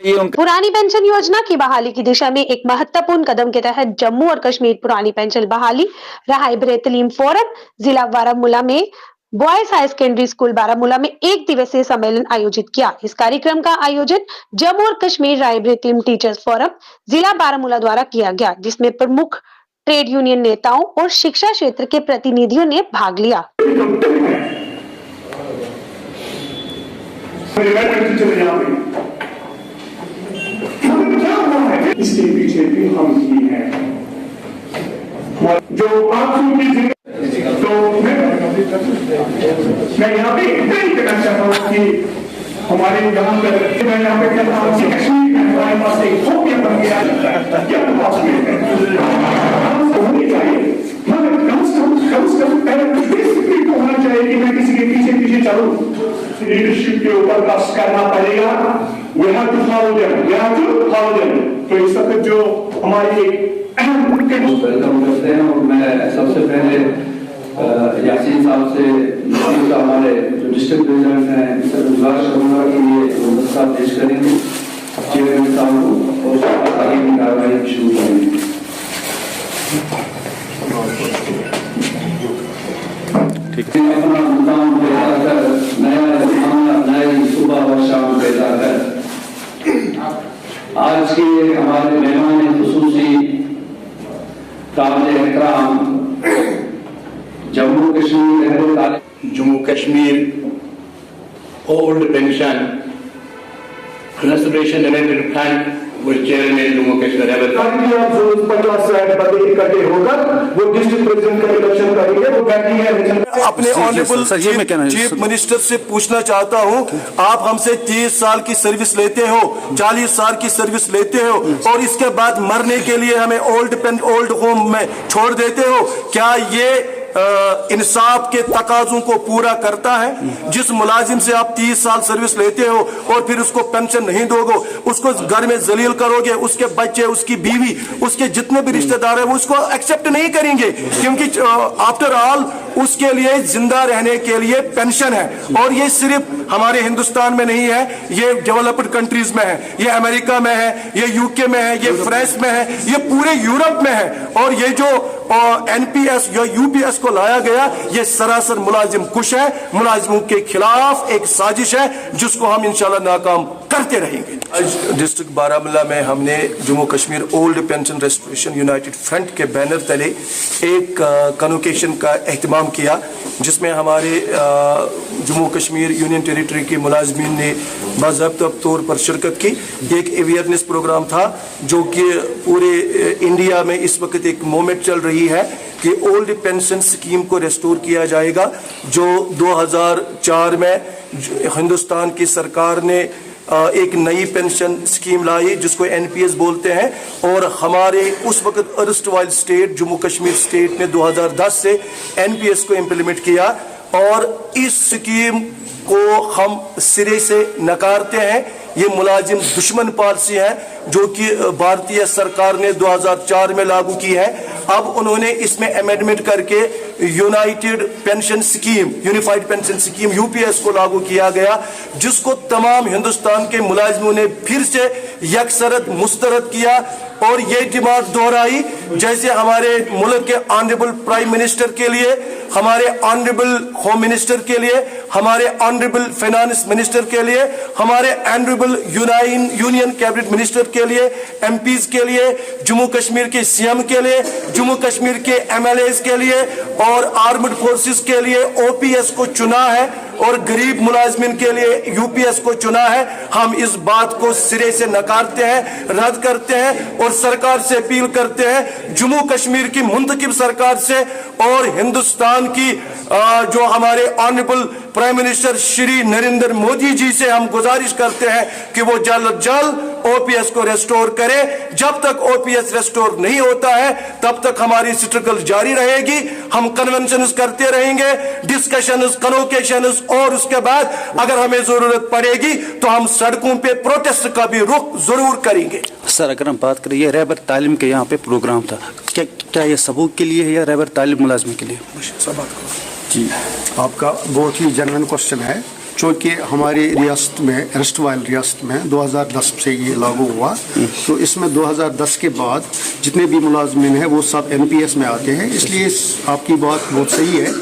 पुरानी पेंशन योजना की बहाली की दिशा में एक महत्वपूर्ण कदम के तहत जम्मू और कश्मीर पुरानी पेंशन बहाली राहबर तलीम फोरम जिला बारामूला में boys high secondary school Baramulla में एक दिवसीय सम्मेलन आयोजित किया। इस कार्यक्रम का आयोजन जम्मू और कश्मीर राहबर तलीम टीचर्स फोरम जिला बारामूला द्वारा किया गया, जिसमें प्रमुख ट्रेड यूनियन नेताओं और शिक्षा क्षेत्र के प्रतिनिधियों ने भाग लिया। इसके पीछे भी हम ही हैं जो आप तो मैं यहाँ पे इतना ही कहना चाहता हूँ कि हमारे यहाँ पर मैं यहाँ पे कहता हूँ कि कश्मीर में हमारे पास एक फोबिया बन गया क्या बात होनी चाहिए, मगर कम से कम पहले तो होना चाहिए कि मैं किसी के पीछे चलूं। लीडरशिप के ऊपर कष्ट करना पड़ेगा। We have to follow them. तो इस वक्त जो हमारी वेलकम करते हैं और मैं सबसे पहले यासीन साहब से हमारे जो डिस्ट्रिक्ट प्रेसिडेंट हैं मिस्टर गुलजार शर्मा के लिए गुलदस्ता पेश करेंगे चेयरमैन साहब को और आगे की कार्रवाई शुरू करेंगे। ठीक है, अपना मुकाम पैदा कर नई सुबह और शाम पैदा कर। आज के हमारे मेहमान खुसूसी काबिल एहतराम Jammu Kashmir old pension conservation limited fund वो चेयरमैन जम्मू कश्मीर वो डिस्ट्रिक्ट प्रेसिडेंट का इलेक्शन करेंगे, वो बैठी है। अपने ऑनरेबल चीफ मिनिस्टर से पूछना चाहता हूं, आप हमसे 30 साल की सर्विस लेते हो, 40 साल की सर्विस लेते हो और इसके बाद मरने के लिए हमें ओल्ड होम में छोड़ देते हो। क्या ये इंसाफ के तकाजों को पूरा करता है? जिस मुलाजिम से आप 30 साल सर्विस लेते हो और फिर उसको पेंशन नहीं दोगे, उसको घर में जलील करोगे, उसके बच्चे, उसकी बीवी, उसके जितने भी रिश्तेदार हैं वो उसको एक्सेप्ट नहीं करेंगे, क्योंकि आफ्टर ऑल उसके लिए जिंदा रहने के लिए पेंशन है। और ये सिर्फ हमारे हिंदुस्तान में नहीं है, ये डेवलप्ड कंट्रीज में है, ये अमेरिका में है, ये यूके में है, ये फ्रांस में है, ये पूरे यूरोप में है। और ये जो एनपीएस या यूपीएस को लाया गया, ये सरासर मुलाजिम कुश है, मुलाजिमों के खिलाफ एक साजिश है जिसको हम इंशाल्लाह नाकाम करते रहेंगे। आज डिस्ट्रिक्ट बारामूला में हमने Jammu Kashmir old pension restoration United front के बैनर तले एक कन्वोकेशन का एहतमाम किया, जिसमें हमारे जम्मू कश्मीर यूनियन टेरिटरी के मुलाजमीन ने बाज़ाब्ता तौर पर शिरकत की। एक अवेयरनेस प्रोग्राम था जो कि पूरे इंडिया में इस वक्त एक मूवमेंट चल रही है कि ओल्ड पेंशन स्कीम को रेस्टोर किया जाएगा, जो 2004 में हिंदुस्तान की सरकार ने एक नई पेंशन स्कीम लाई जिसको एनपीएस बोलते हैं। और हमारे उस वक्त erstwhile state Jammu Kashmir state ने 2010 से एनपीएस को इम्प्लीमेंट किया और इस स्कीम को हम सिरे से नकारते हैं। ये मुलाजिम दुश्मन पॉलिसी है जो कि भारतीय सरकार ने 2004 में लागू की है। अब उन्होंने इसमें अमेंडमेंट करके United pension scheme, unified pension scheme UPS को लागू किया गया, जिसको तमाम हिंदुस्तान के मुलाजिमों ने फिर से यकसरत मुस्तरद किया और ये डिमांड दोहराई जैसे हमारे मुल्क के ऑनरेबल प्राइम मिनिस्टर के लिए, हमारे ऑनरेबल होम मिनिस्टर के लिए, हमारे ऑनरेबल फाइनेंस मिनिस्टर के लिए, हमारे ऑनरेबल यूनियन कैबिनेट मिनिस्टर के लिए, एमपीज के लिए, जम्मू कश्मीर के सीएम के लिए, जम्मू कश्मीर के एमएलएस के लिए और आर्म्ड फोर्सेस के लिए ओपीएस को चुना है और गरीब मुलाजमिन के लिए यूपीएस को चुना है। हम इस बात को सिरे से नकारते हैं, रद्द करते हैं और सरकार से अपील करते हैं, जम्मू कश्मीर की मुंतखब सरकार से और हिंदुस्तान की जो हमारे honourable prime minister Shri Narendra Modi ji से हम गुजारिश करते हैं कि वो जल्द जल्द ओपीएस को रेस्टोर करे। जब तक ओपीएस रेस्टोर नहीं होता है तब तक हमारी स्ट्रगल जारी रहेगी। हम कन्वेंशंस करते रहेंगे, डिस्कशंस, कन्वोकेशंस और उसके बाद अगर हमें जरूरत पड़ेगी तो हम सड़कों पे प्रोटेस्ट का भी रुख जरूर करेंगे। सर, अगर हम बात करें रहबर तालीम के यहाँ पे प्रोग्राम था, क्या ये सबूक के लिए है या रहबर तालीम मुलाजम के लिए? जी, आपका बहुत ही जेन्युइन क्वेश्चन है। चूँकि हमारी रियासत में अरेस्ट वाइल रियासत में 2010 से ये लागू हुआ, तो इसमें 2010 के बाद जितने भी मुलाजमीन हैं वो सब NPS में आते हैं। इसलिए आपकी बात बहुत सही है,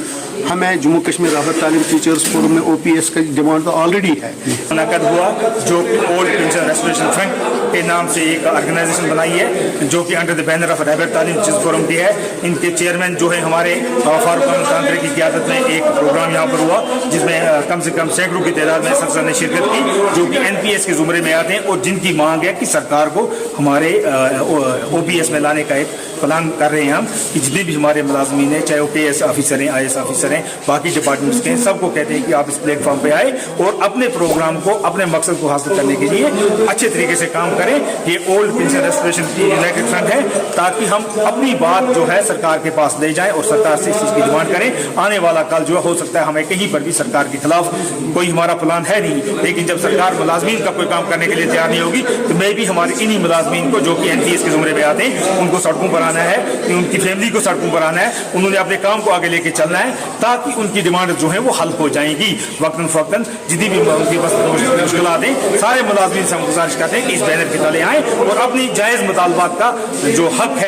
हमें जम्मू कश्मीर राहत तालीम टीचर्स फोरम में OPS का डिमांड तो ऑलरेडी है। मुनाकद हुआ जो ओल्ड पेंशन रेस्टोरेशन फ्रंट के नाम से एक ऑर्गेनाइजेशन बनाई है, जो कि अंडर द बैनर ऑफ राहत तालीम टीचर्स फोरम की है। इनके चेयरमैन जो है हमारे फारूक अहमद तांत्रे की क़यादत में एक प्रोग्राम यहाँ पर हुआ, जिसमें कम से कम सैकड़ों की तादाद में सदस्यों ने शिरकत की, जो कि NPS के ज़ुमरे में आते हैं और जिनकी मांग है कि सरकार को हमारे OPS में लाने का एक प्लान कर रहे हैं हम, कि जितने भी हमारे मुलाजमीन हैं, चाहे वो PS ऑफिसर हैं, IS ऑफिसर हैं, बाकी डिपार्टमेंट्स के हैं, सबको कहते हैं कि आप इस प्लेटफॉर्म पे आए और अपने प्रोग्राम को, अपने मकसद को हासिल करने के लिए अच्छे तरीके से काम करें। ये ओल्ड पेंशन रेस्टोरेशन की यूनाइटेड फ्रंट है, ताकि हम अपनी बात जो है सरकार के पास ले जाएं और सरकार से इस चीज़ की डिमांड करें। आने वाला कल जो हो सकता है हमें कहीं पर भी सरकार के खिलाफ कोई हमारा प्लान है नहीं, लेकिन जब सरकार मुलाजमीन का कोई काम करने के लिए तैयार नहीं होगी, तो मैं भी हमारे इन्हीं मुलाजमीन को जो कि NPS के ज़ुमरे में आते हैं उनको सड़कों पर आना है, उनकी फैमिली को सड़कों पर आना है, उन्होंने अपने काम को आगे लेके चलना है, ताकि उनकी डिमांड जो है वो हल हो जाएंगी वक्तन फ़वक्तन। जितनी भी उनकी मुश्किलात हैं, सारे मुलाजमीन से हम गुजारिश करते हैं कि इस बैनर के तले आएँ और अपनी जायज़ मुतालबात का जो हक है